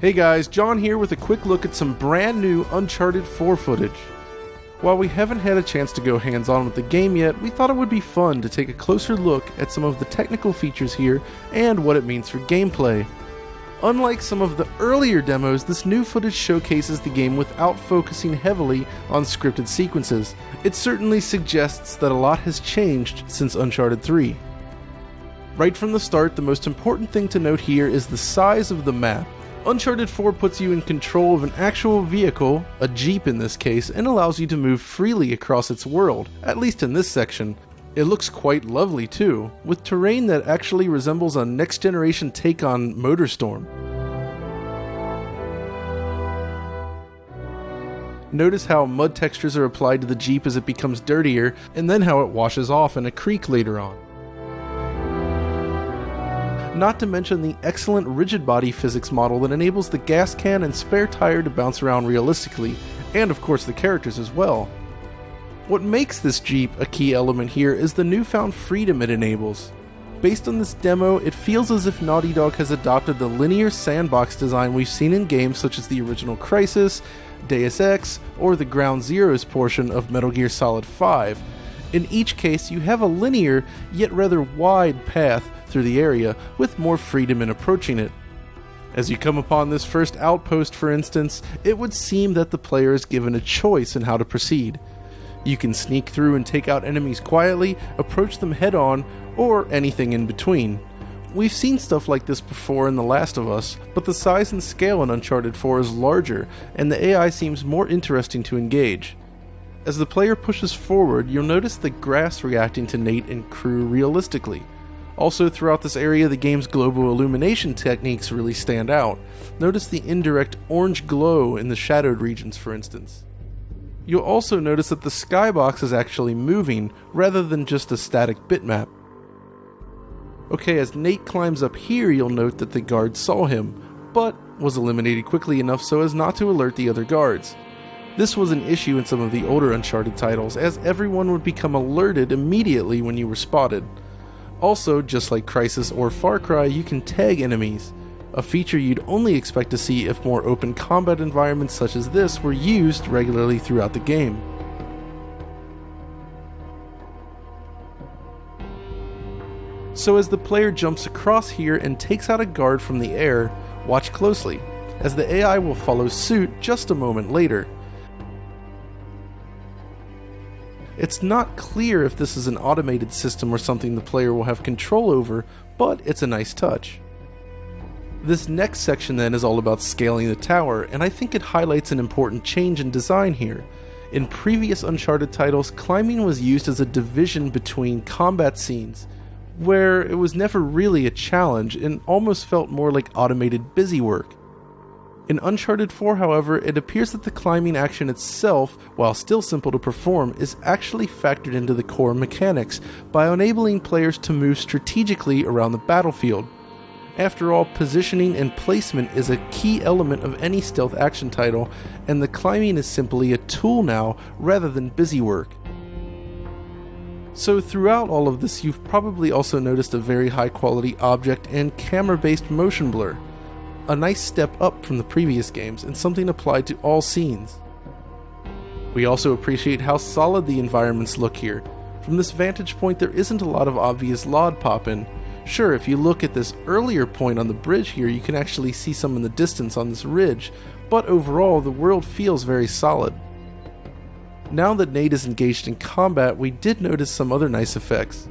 Hey guys, John here with a quick look at some brand new Uncharted 4 footage. While we haven't had a chance to go hands-on with the game yet, we thought it would be fun to take a closer look at some of the technical features here and what it means for gameplay. Unlike some of the earlier demos, this new footage showcases the game without focusing heavily on scripted sequences. It certainly suggests that a lot has changed since Uncharted 3. Right from the start, the most important thing to note here is the size of the map. Uncharted 4 puts you in control of an actual vehicle, a Jeep in this case, and allows you to move freely across its world, at least in this section. It looks quite lovely too, with terrain that actually resembles a next-generation take on MotorStorm. Notice how mud textures are applied to the Jeep as it becomes dirtier, and then how it washes off in a creek later on. Not to mention the excellent rigid body physics model that enables the gas can and spare tire to bounce around realistically, and of course the characters as well. What makes this Jeep a key element here is the newfound freedom it enables. Based on this demo, it feels as if Naughty Dog has adopted the linear sandbox design we've seen in games such as the original Crysis, Deus Ex, or the Ground Zeroes portion of Metal Gear Solid 5. In each case, you have a linear, yet rather wide path through the area, with more freedom in approaching it. As you come upon this first outpost, for instance, it would seem that the player is given a choice in how to proceed. You can sneak through and take out enemies quietly, approach them head-on, or anything in between. We've seen stuff like this before in The Last of Us, but the size and scale in Uncharted 4 is larger, and the AI seems more interesting to engage. As the player pushes forward, you'll notice the grass reacting to Nate and crew realistically. Also, throughout this area, the game's global illumination techniques really stand out. Notice the indirect orange glow in the shadowed regions, for instance. You'll also notice that the skybox is actually moving, rather than just a static bitmap. Okay, as Nate climbs up here, you'll note that the guard saw him, but was eliminated quickly enough so as not to alert the other guards. This was an issue in some of the older Uncharted titles, as everyone would become alerted immediately when you were spotted. Also, just like Crysis or Far Cry, you can tag enemies, a feature you'd only expect to see if more open combat environments such as this were used regularly throughout the game. So as the player jumps across here and takes out a guard from the air, watch closely, as the AI will follow suit just a moment later. It's not clear if this is an automated system or something the player will have control over, but it's a nice touch. This next section then is all about scaling the tower, and I think it highlights an important change in design here. In previous Uncharted titles, climbing was used as a division between combat scenes, where it was never really a challenge and almost felt more like automated busywork. In Uncharted 4, however, it appears that the climbing action itself, while still simple to perform, is actually factored into the core mechanics by enabling players to move strategically around the battlefield. After all, positioning and placement is a key element of any stealth action title, and the climbing is simply a tool now rather than busywork. So throughout all of this, you've probably also noticed a very high quality object and camera-based motion blur. A nice step up from the previous games, and something applied to all scenes. We also appreciate how solid the environments look here. From this vantage point, there isn't a lot of obvious LOD pop-in. Sure, if you look at this earlier point on the bridge here, you can actually see some in the distance on this ridge, but overall, the world feels very solid. Now that Nate is engaged in combat, we did notice some other nice effects.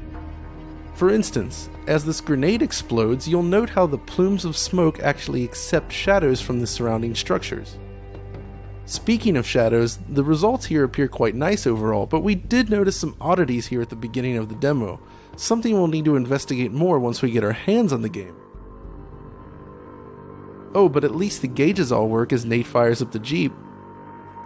For instance, as this grenade explodes, you'll note how the plumes of smoke actually accept shadows from the surrounding structures. Speaking of shadows, the results here appear quite nice overall, but we did notice some oddities here at the beginning of the demo, something we'll need to investigate more once we get our hands on the game. Oh, but at least the gauges all work as Nate fires up the Jeep.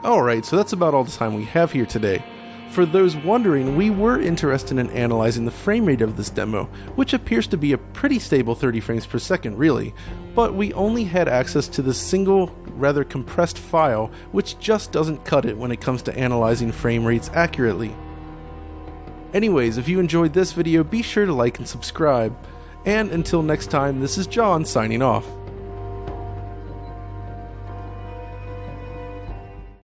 Alright, so that's about all the time we have here today. For those wondering, we were interested in analyzing the frame rate of this demo, which appears to be a pretty stable 30 frames per second really, but we only had access to the single, rather compressed file, which just doesn't cut it when it comes to analyzing frame rates accurately. Anyways, if you enjoyed this video, be sure to like and subscribe, and until next time, this is John signing off.